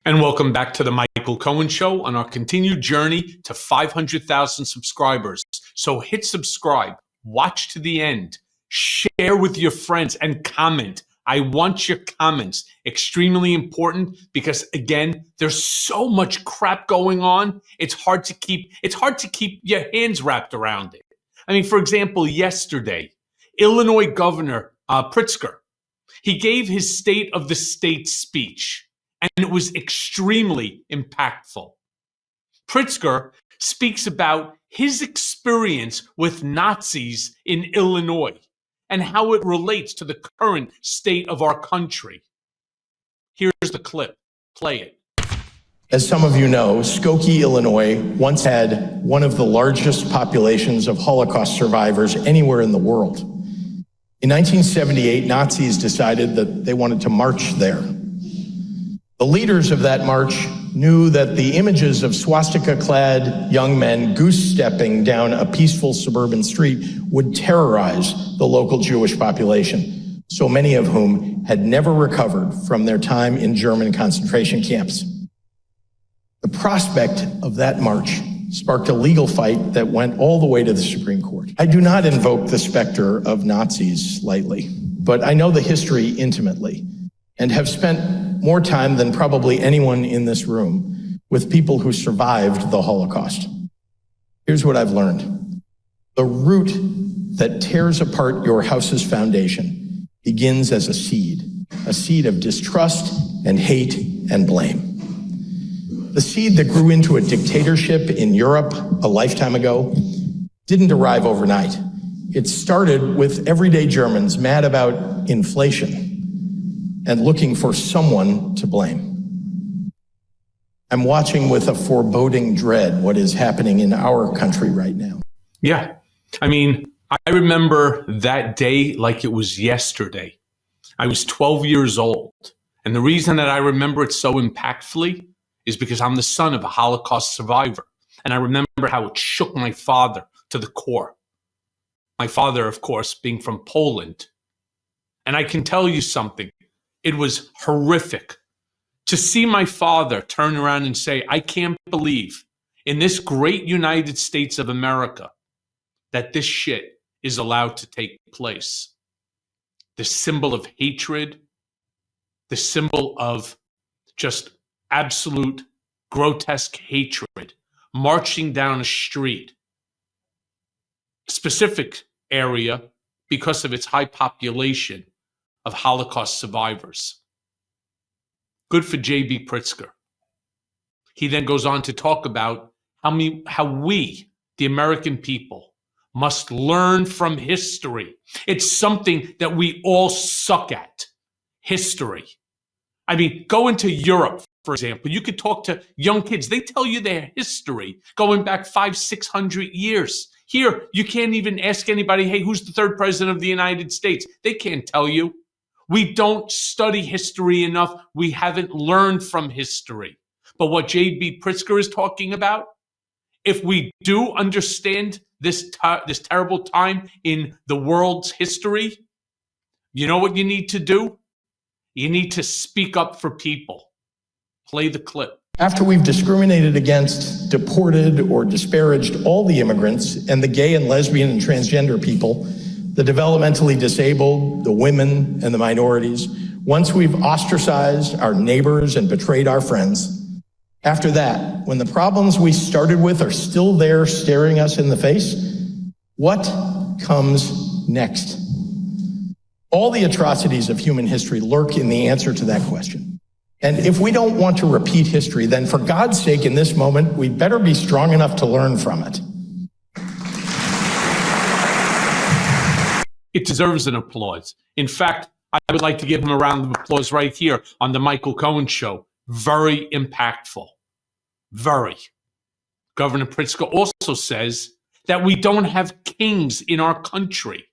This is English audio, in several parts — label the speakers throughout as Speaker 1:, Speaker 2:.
Speaker 1: And welcome back to the Michael Cohen Show on our continued journey to 500,000 subscribers. So hit subscribe, watch to the end, share with your friends, and comment. I want your comments. Extremely important because, again, there's so much crap going on. It's hard to keep your hands wrapped around it. I mean, for example, yesterday, Illinois Governor Pritzker, he gave his State of the State speech, and it was extremely impactful. Pritzker speaks about his experience with Nazis in Illinois and how it relates to the current state of our country. Here's the clip. Play it.
Speaker 2: As some of you know, Skokie, Illinois once had one of the largest populations of Holocaust survivors anywhere in the world. In 1978, Nazis decided that they wanted to march there. The leaders of that march knew that the images of swastika-clad young men goose-stepping down a peaceful suburban street would terrorize the local Jewish population, so many of whom had never recovered from their time in German concentration camps. The prospect of that march sparked a legal fight that went all the way to the Supreme Court. I do not invoke the specter of Nazis lightly, but I know the history intimately and have spent more time than probably anyone in this room with people who survived the Holocaust. Here's what I've learned. The root that tears apart your house's foundation begins as a seed of distrust and hate and blame. The seed that grew into a dictatorship in Europe a lifetime ago didn't arrive overnight. It started with everyday Germans mad about inflation and looking for someone to blame. I'm watching with a foreboding dread what is happening in our country right now.
Speaker 1: Yeah. I mean, I remember that day like it was yesterday. I was 12 years old. And the reason that I remember it so impactfully is because I'm the son of a Holocaust survivor. And I remember how it shook my father to the core. My father, of course, being from Poland. And I can tell you something. It was horrific to see my father turn around and say, I can't believe in this great United States of America that this shit is allowed to take place. The symbol of hatred, the symbol of just absolute grotesque hatred, marching down a street, specific area because of its high population of Holocaust survivors. Good for J.B. Pritzker. He then goes on to talk about how we, the American people, must learn from history. It's something that we all suck at, history. I mean, go into Europe, for example. You could talk to young kids. They tell you their history going back 500-600 years. Here, you can't even ask anybody, hey, who's the third president of the United States? They can't tell you. We don't study history enough. We haven't learned from history. But what J.B. Pritzker is talking about, if we do understand this terrible time in the world's history, you know what you need to do? You need to speak up for people. Play the clip.
Speaker 2: After we've discriminated against, deported, or disparaged all the immigrants and the gay and lesbian and transgender people, the developmentally disabled, the women, and the minorities, once we've ostracized our neighbors and betrayed our friends, after that, when the problems we started with are still there staring us in the face, what comes next? All the atrocities of human history lurk in the answer to that question. And if we don't want to repeat history, then for God's sake, in this moment, we'd better be strong enough to learn from it.
Speaker 1: It deserves an applause. In fact, I would like to give him a round of applause right here on the Michael Cohen Show. Very impactful. Very. Governor Pritzker also says that we don't have kings in our country.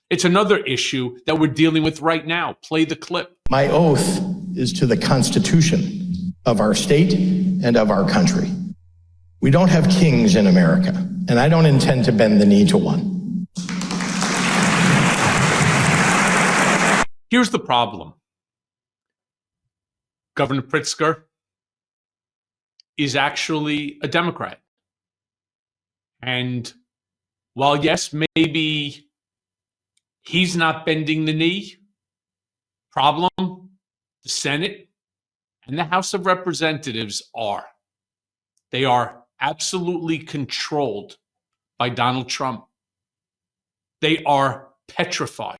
Speaker 1: It's another issue that we're dealing with right now. Play the clip.
Speaker 2: My oath is to the Constitution of our state and of our country. We don't have kings in America, and I don't intend to bend the knee to one.
Speaker 1: Here's the problem. Governor Pritzker, is actually a Democrat. And while, yes, maybe he's not bending the knee, problem, the Senate and the House of Representatives are. They are absolutely controlled by Donald Trump. They are petrified.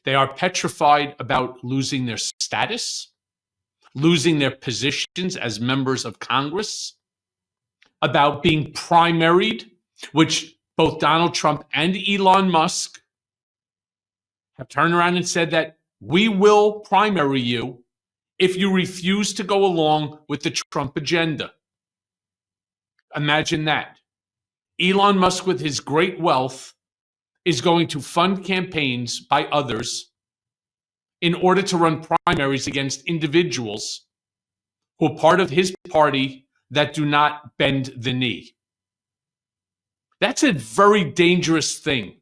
Speaker 1: They are petrified about losing their status, losing their positions as members of Congress, about being primaried, which both Donald Trump and Elon Musk have turned around and said that we will primary you if you refuse to go along with the Trump agenda. Imagine that. Elon Musk, with his great wealth, is going to fund campaigns by others in order to run primaries against individuals who are part of his party that do not bend the knee. That's a very dangerous thing.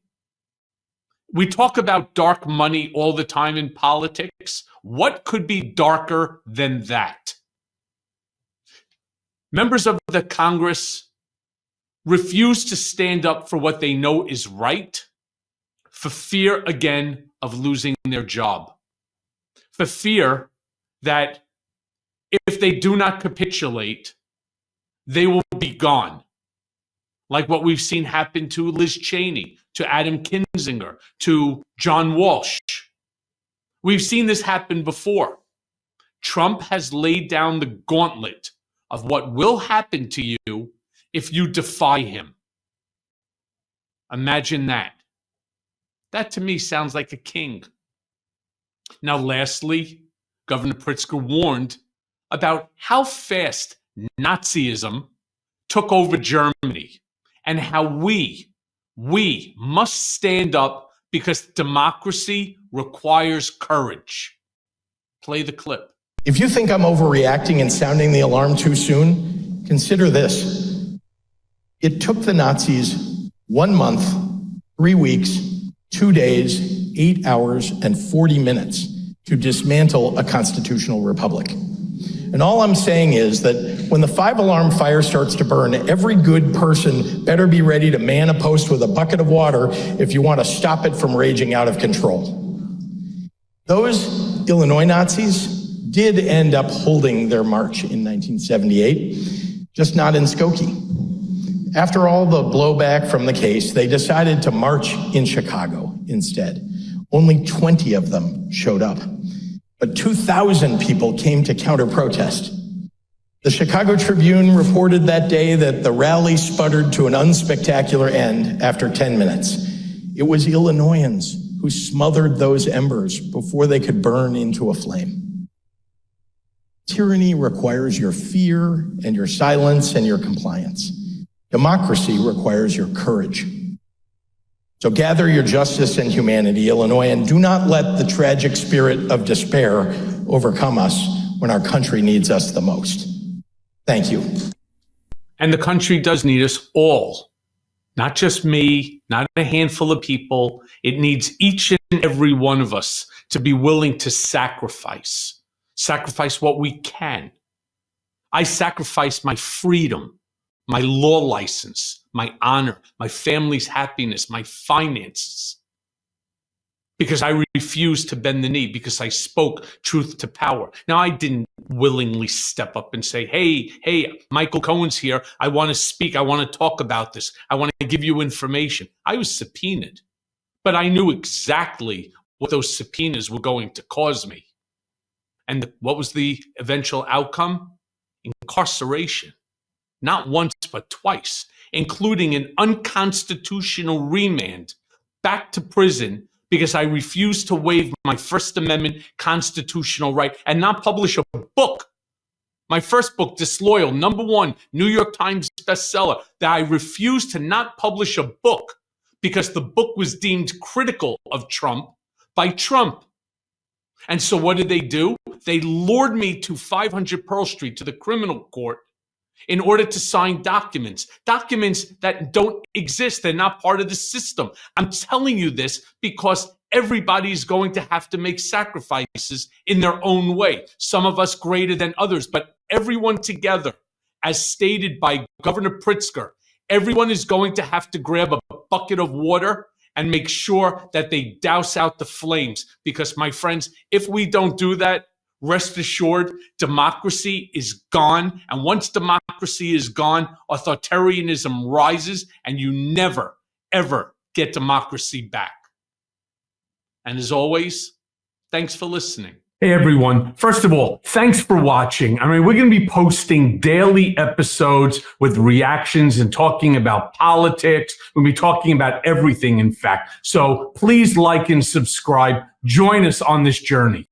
Speaker 1: We talk about dark money all the time in politics. What could be darker than that? Members of the Congress refuse to stand up for what they know is right for fear, again, of losing their job, for fear that if they do not capitulate, they will be gone. Like what we've seen happen to Liz Cheney, to Adam Kinzinger, to John Walsh. We've seen this happen before. Trump has laid down the gauntlet of what will happen to you if you defy him. Imagine that. That to me sounds like a king. Now, lastly, Governor Pritzker warned about how fast Nazism took over Germany and how we must stand up because democracy requires courage. Play the clip.
Speaker 2: If you think I'm overreacting and sounding the alarm too soon, consider this. It took the Nazis 1 month, 3 weeks, 2 days, 8 hours, and 40 minutes to dismantle a constitutional republic. And all I'm saying is that when the 5-alarm fire starts to burn, every good person better be ready to man a post with a bucket of water if you want to stop it from raging out of control. Those Illinois Nazis did end up holding their march in 1978, just not in Skokie. After all the blowback from the case, they decided to march in Chicago instead. Only 20 of them showed up, but 2,000 people came to counter-protest. The Chicago Tribune reported that day that the rally sputtered to an unspectacular end after 10 minutes. It was Illinoisans who smothered those embers before they could burn into a flame. Tyranny requires your fear and your silence and your compliance. Democracy requires your courage. So gather your justice and humanity, Illinois, and do not let the tragic spirit of despair overcome us when our country needs us the most. Thank you.
Speaker 1: And the country does need us all, not just me, not a handful of people. It needs each and every one of us to be willing to sacrifice what we can. I sacrifice my freedom, my law license, my honor, my family's happiness, my finances, because I refused to bend the knee, because I spoke truth to power. Now, I didn't willingly step up and say, hey, Michael Cohen's here. I want to speak. I want to talk about this. I want to give you information. I was subpoenaed, but I knew exactly what those subpoenas were going to cause me. And what was the eventual outcome? Incarceration. Not once, but twice, including an unconstitutional remand back to prison because I refused to waive my First Amendment constitutional right and not publish a book. My first book, Disloyal, #1 New York Times bestseller, that I refused to not publish a book because the book was deemed critical of Trump by Trump. And so what did they do? They lured me to 500 Pearl Street, to the criminal court, in order to sign documents that don't exist. They're not part of the system. I'm telling you this because everybody's going to have to make sacrifices in their own way. Some of us greater than others, but everyone together as stated by Governor Pritzker, everyone is going to have to grab a bucket of water and make sure that they douse out the flames. Because, my friends, if we don't do that, rest assured, democracy is gone. And once democracy is gone, authoritarianism rises, and you never, ever get democracy back. And as always, thanks for listening.
Speaker 3: Hey everyone. First of all, thanks for watching. I mean, we're going to be posting daily episodes with reactions and talking about politics. We'll be talking about everything, in fact. So please like and subscribe. Join us on this journey.